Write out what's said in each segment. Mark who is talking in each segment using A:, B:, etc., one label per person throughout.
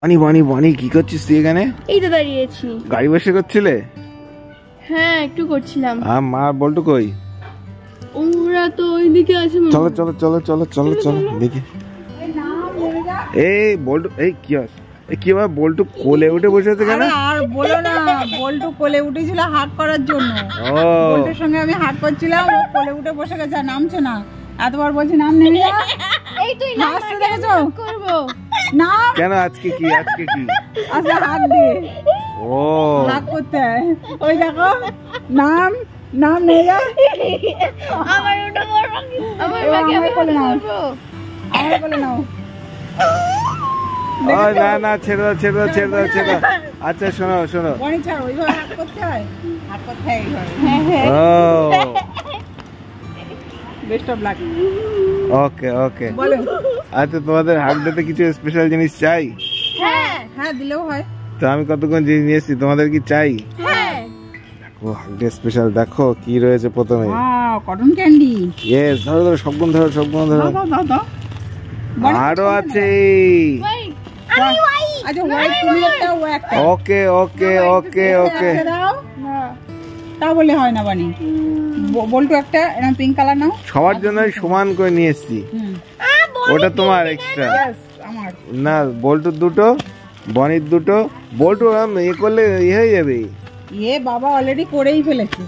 A: বানি বানি বানি কি করছিস তুই এখানে?
B: এই তো দাঁড়িয়েছি।
A: গাড়ি বসে করছিলে?
B: হ্যাঁ একটু করছিলাম।
A: মা বল্টু কই?
B: ওরা তো ওইদিকে আছে।
A: চলো চলো চলো চলো চলো চলো দেখি। এই বল্টু এই কি হয়? কি ভাই বল্টু কোলে উঠে বসে আছে কেন?
C: আর বলো না, বল্টু কোলে উঠেছিল হাট করার জন্য। বল্টুর সঙ্গে আমি হাট করছিলাম, ও কোলে উঠে বসে গেছে, নামছে না। এতবার বলছি নাম নেবে না।
B: এই তুই না
C: হাসতে দেখেছো?
B: করব
C: না
A: কেন আজকে কি আজকে কি?
C: আচ্ছা হাত দে।
A: ও
C: হাত করতে হয়। ওই দেখো নাম নাম নেই যা।
B: আমার ওটা করব। আমার বাকি আমি
C: কোলে নাও,
B: করব।
C: আমার কোলে নাও।
A: না না ছেড়ে দাও ছেড়ে দাও ছেড়ে দাও ছেড়ে দাও। আচ্ছা শোনো শোনো।
C: বনি ছাড়, ওইভাবে হাত করতে হয়। হাত করতে হয় এইভাবে।
A: ও
C: বেস্ট অফ লাক।
A: ওকে ওকে
C: বলো।
A: আচ্ছা তোমাদের হাট ডেতে কিছু স্পেশাল জিনিস চাই?
B: হ্যাঁ
C: হ্যাঁ দিলেও হয়।
A: তো আমি কতক্ষণ জিনিস নিয়ে এসেছি, তোমাদের কি চাই?
B: হ্যাঁ
A: দেখো হাট ডে স্পেশাল, দেখো কি রয়েছে প্রথমে।
C: Cotton candy.
A: ইয়েস ধরো ধরো সবগুলো ধরো সবগুলো ধরো।
C: দাও দাও দাও।
A: আরো আছে।
B: ভাই আমি ভাই।
C: আচ্ছা হোয়াইট তুমি একটা, ও একটা।
A: ওকে ওকে ওকে ওকে
C: দাও না, তা বলে হয় না বানি। বল্টু একটা এরকম পিঙ্ক কালার নাও।
A: সবার জন্য সমান করে নিয়ে এসেছি। ওটা তোমার এক্সট্রা।
C: ইয়েস আমার।
A: না বল্টুর দুটো, বনির দুটো। বল্টু এ করলে ইয়ে হয়ে যাবে।
C: ইয়ে বাবা অলরেডি করেই ফেলেছে।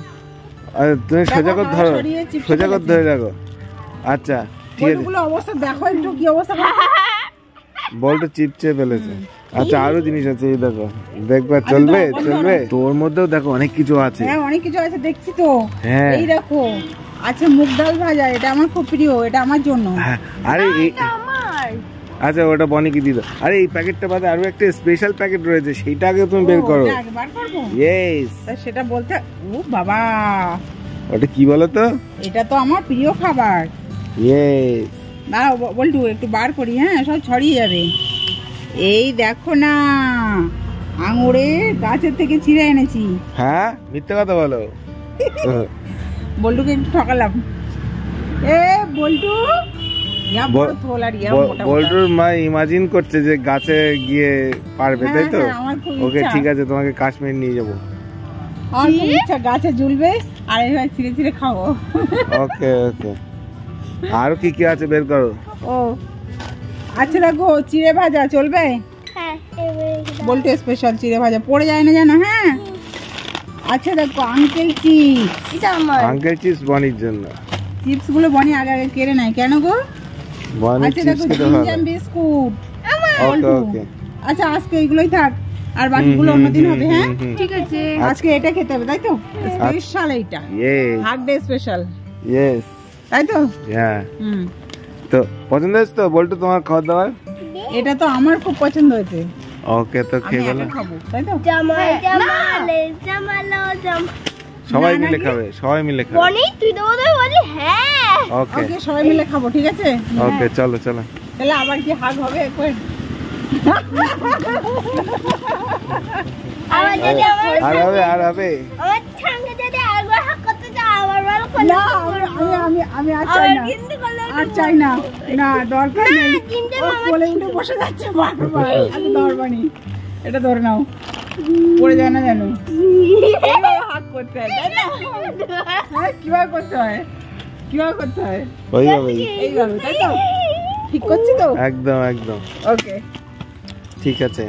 A: তুমি সোজা করে ধরো,
C: সরিয়ে চিপসে
A: সোজা করে ধরে রাখো। আচ্ছা ঠিক আছে।
C: বল্টুগুলো অবস্থা দেখো একটু কি অবস্থা।
A: বল্টু চিপচে ফেলেছে। আচ্ছা আরো জিনিস আছে এই দেখো, দেখবা চলবে চলবে। তোর মধ্যেও দেখো অনেক কিছু আছে।
C: হ্যাঁ অনেক কিছু আছে দেখছি তো।
A: হ্যাঁ
C: এই দেখো আচ্ছা মুগ ডাল ভাজা, এটা আমার খুব প্রিয়, এটা আমার জন্য।
A: আরে
B: আমার
A: আচ্ছা ওটা বনিকে দিয়ে দাও। আরে এই প্যাকেটটা বাদে আরো একটা স্পেশাল প্যাকেট রয়েছে, সেইটা আগে তুমি বের করো।
C: আগে বার করবো।
A: ইয়েস
C: সেটা বলতে ও বাবা,
A: ওটা কি বলো তো?
C: এটা তো আমার প্রিয় খাবার।
A: ইয়েস
C: দাঁড়াও বল্টু একটু বার করি, হ্যাঁ সব ছড়িয়ে যাবে। এই দেখো না, আঙুরে গাছের থেকে ছিঁড়ে এনেছি।
A: হ্যাঁ মিথ্যে কথা বলো।
C: বল্টুকে একটু ঠকালাম। এ বল্টু
A: বল্টুর মা ইমাজিন করছে যে গাছে গিয়ে পারবে, তাই তো? ওকে ঠিক আছে, তোমাকে কাশ্মীর নিয়ে যাবো।
C: আমার খুব ইচ্ছা গাছে ঝুলবে আর এইভাবে ছিঁড়ে ছিঁড়ে খাবো।
A: ওকে ওকে আরো কি কি আছে বের করো।
C: ও আচ্ছা দেখো চিড়ে ভাজা চলবে?
B: হ্যাঁ
C: বল্টু স্পেশাল চিড়ে ভাজা পড়ে যায় না জানো? হ্যাঁ আচ্ছা দেখো আঙ্কেল চিপস,
B: এটা আমার।
A: আঙ্কেল চিপস বনির জন্য।
C: চিপস গুলো বনি আগে আগে কেড়ে নেয় কেন গো?
A: বনির
C: আচ্ছা
A: চিপস
C: দেখো
A: খেতে ভালো।
C: Ginger biscuit.
A: ওকে ওকে
C: আচ্ছা আজকে এগুলোই থাক, আর বাকিগুলো অন্যদিন হবে। হ্যাঁ
B: ঠিক আছে
C: আজকে এটা খেতে হবে তাই তো? স্পেশাল এইটা
A: yes
C: hard day special,
A: yes
C: তাই তো?
A: হ্যাঁ
C: হুম
A: তো পছন্দ হয়েছে তো বল্টু তোমার খাওয়া দাওয়ার?
C: এটা তো আমার খুব পছন্দ হয়েছে।
A: ওকে তো
C: আমি
A: খেয়ে
C: একা
A: গেল।
C: খাবো তাই তো?
B: জামাই জামালে জামালো জাম।
A: সবাই
C: না,
A: মিলে
C: নাকি?
A: খাবে, সবাই মিলে খাবে।
B: বনি তুই তো বলে বলি হ্যাঁ।
A: ওকে
C: ওকে সবাই মিলে খাবো ঠিক আছে?
A: ওকে চলো চলো।
C: তাহলে আবার কি হাগ হবে?
B: আমার যদি
A: আর হবে আর হবে।
B: আমার সঙ্গে যদি একবার হাত করতে যাও আমার ভালো করে
C: না আমি আমি আর চাই না,
B: কিন্তু করলে
C: আর চাই না, না দরকার নেই।
B: কিন্তু
C: ও কোলে উঠে বসে যাচ্ছে বারবার, এত দরবানি। এটা ধরে নাও, পড়ে যায় না জানো? এইভাবে হাত করতে হয় তাই না? হ্যাঁ কিভাবে করতে হয়, কিভাবে করতে হয়?
A: ওইভাবে
C: এইভাবে তাই তো? ঠিক করছি তো?
A: একদম একদম
C: ওকে
A: ঠিক আছে।